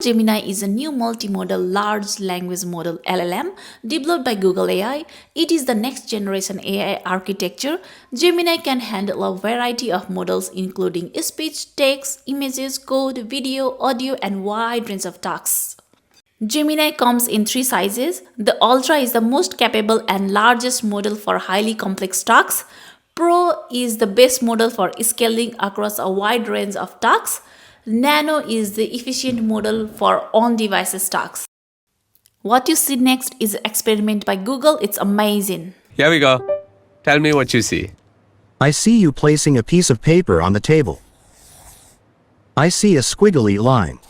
Gemini is a new multimodal large language model LLM developed by Google AI. It is the next generation AI architecture. Gemini can handle a variety of models including speech, text, images, code, video, audio, and wide range of tasks. Gemini comes in three sizes. The Ultra is the most capable and largest model for highly complex tasks. Pro is the best model for scaling across a wide range of tasks. Nano is the efficient model for on-device tasks. What you see next is an experiment by Google. It's amazing. Here we go. Tell me what you see. I see you placing a piece of paper on the table. I see a squiggly line.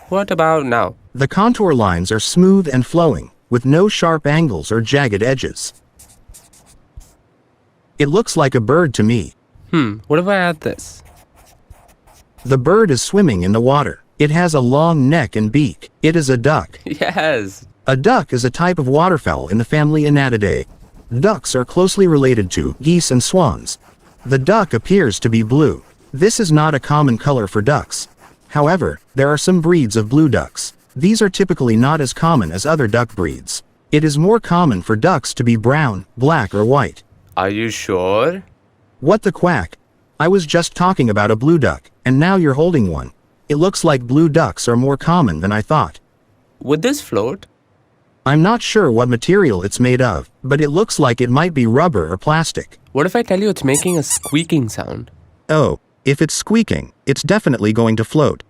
What about now? The contour lines are smooth and flowing, with no sharp angles or jagged edges. It looks like a bird to me. What if I add this? The bird is swimming in the water. It has a long neck and beak. It is a duck. Yes. A duck is a type of waterfowl in the family Anatidae. Ducks are closely related to geese and swans. The duck appears to be blue. This is not a common color for ducks. However, there are some breeds of blue ducks. These are typically not as common as other duck breeds. It is more common for ducks to be brown, black, or white. Are you sure? What the quack? I was just talking about a blue duck, and now you're holding one. It looks like blue ducks are more common than I thought. Would this float? I'm not sure what material it's made of, but it looks like it might be rubber or plastic. What if I tell you it's making a squeaking sound? Oh, if it's squeaking, it's definitely going to float.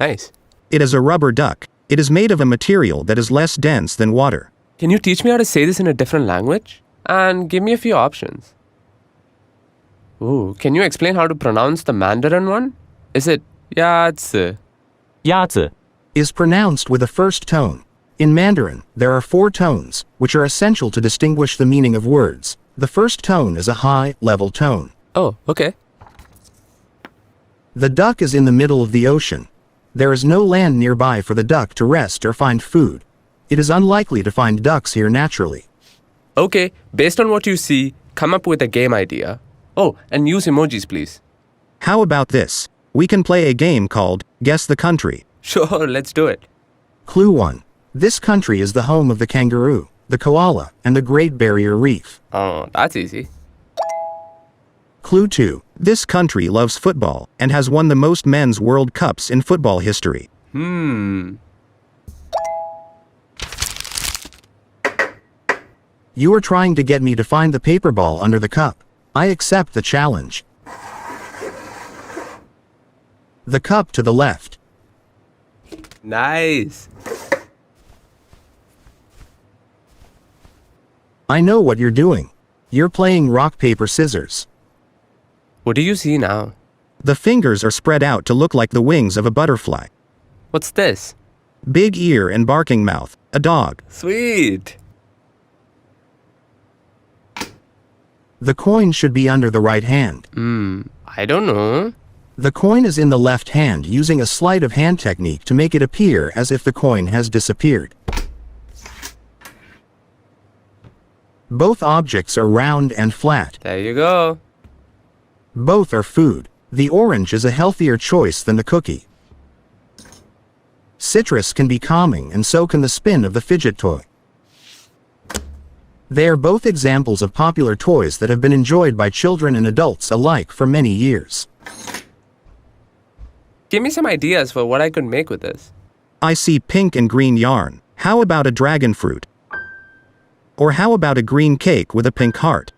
Nice. It is a rubber duck. It is made of a material that is less dense than water. Can you teach me how to say this in a different language? And give me a few options. Ooh, can you explain how to pronounce the Mandarin one? Is it Yazi? 鸭子 Is pronounced with a first tone. In Mandarin, there are 4 tones, which are essential to distinguish the meaning of words. The first tone is a high, level tone. Oh, okay. The duck is in the middle of the ocean. There is no land nearby for the duck to rest or find food. It is unlikely to find ducks here naturally. Okay, based on what you see, come up with a game idea. Oh, and use emojis, please. How about this? We can play a game called Guess the Country. Sure, let's do it. Clue 1. This country is the home of the kangaroo, the koala, and the Great Barrier Reef. Oh, that's easy. Clue 2. This country loves football and has won the most men's World Cups in football history. You are trying to get me to find the paper ball under the cup. I accept the challenge. The cup to the left. Nice. I know what you're doing. You're playing rock, paper, scissors. What do you see now? The fingers are spread out to look like the wings of a butterfly. What's this? Big ear and barking mouth. A dog. Sweet. The coin should be under the right hand. I don't know. The coin is in the left hand using a sleight of hand technique to make it appear as if the coin has disappeared. Both objects are round and flat. There you go. Both are food. The orange is a healthier choice than the cookie. Citrus can be calming and so can the spin of the fidget toy. They are both examples of popular toys that have been enjoyed by children and adults alike for many years. Give me some ideas for what I could make with this. I see pink and green yarn. How about a dragon fruit? Or how about a green cake with a pink heart?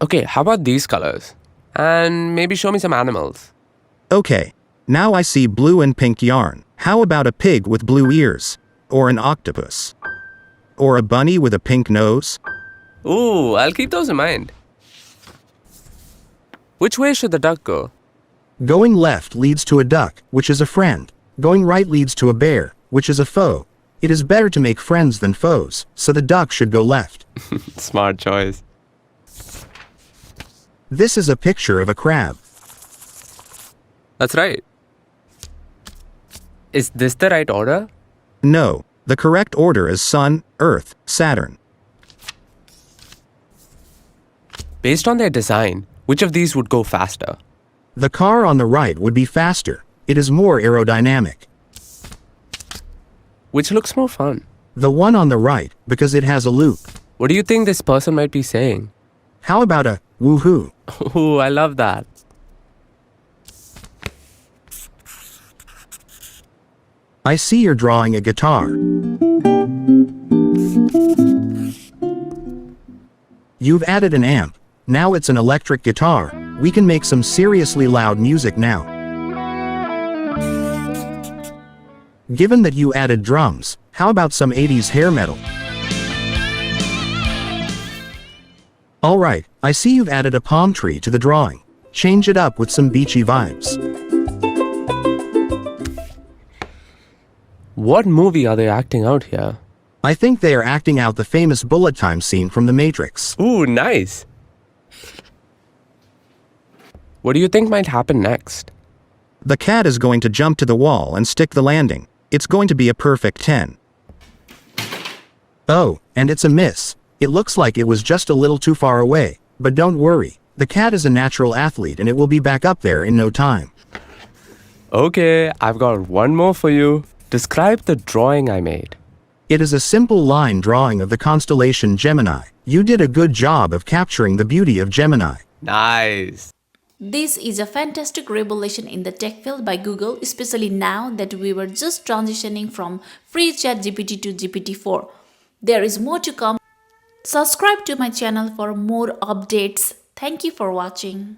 Okay, how about these colors? And maybe show me some animals. Okay, now I see blue and pink yarn. How about a pig with blue ears? Or an octopus? Or a bunny with a pink nose? Ooh, I'll keep those in mind. Which way should the duck go? Going left leads to a duck, which is a friend. Going right leads to a bear, which is a foe. It is better to make friends than foes, so the duck should go left. Smart choice. This is a picture of a crab. That's right. Is this the right order? No, the correct order is Sun, Earth, Saturn. Based on their design, which of these would go faster? The car on the right would be faster. It is more aerodynamic. Which looks more fun? The one on the right, because it has a loop. What do you think this person might be saying? How about a woohoo? Ooh, I love that. I see you're drawing a guitar. You've added an amp. Now it's an electric guitar. We can make some seriously loud music now. Given that you added drums, how about some 80s hair metal? Alright, I see you've added a palm tree to the drawing. Change it up with some beachy vibes. What movie are they acting out here? I think they are acting out the famous bullet time scene from The Matrix. Ooh, nice. What do you think might happen next? The cat is going to jump to the wall and stick the landing. It's going to be a perfect 10. Oh, and it's a miss. It looks like it was just a little too far away, but don't worry. The cat is a natural athlete and it will be back up there in no time. Okay, I've got one more for you. Describe the drawing I made. It is a simple line drawing of the constellation Gemini. You did a good job of capturing the beauty of Gemini. Nice. This is a fantastic revelation in the tech field by Google, especially now that we were just transitioning from free ChatGPT to GPT-4. There is more to come. Subscribe to my channel for more updates. Thank you for watching.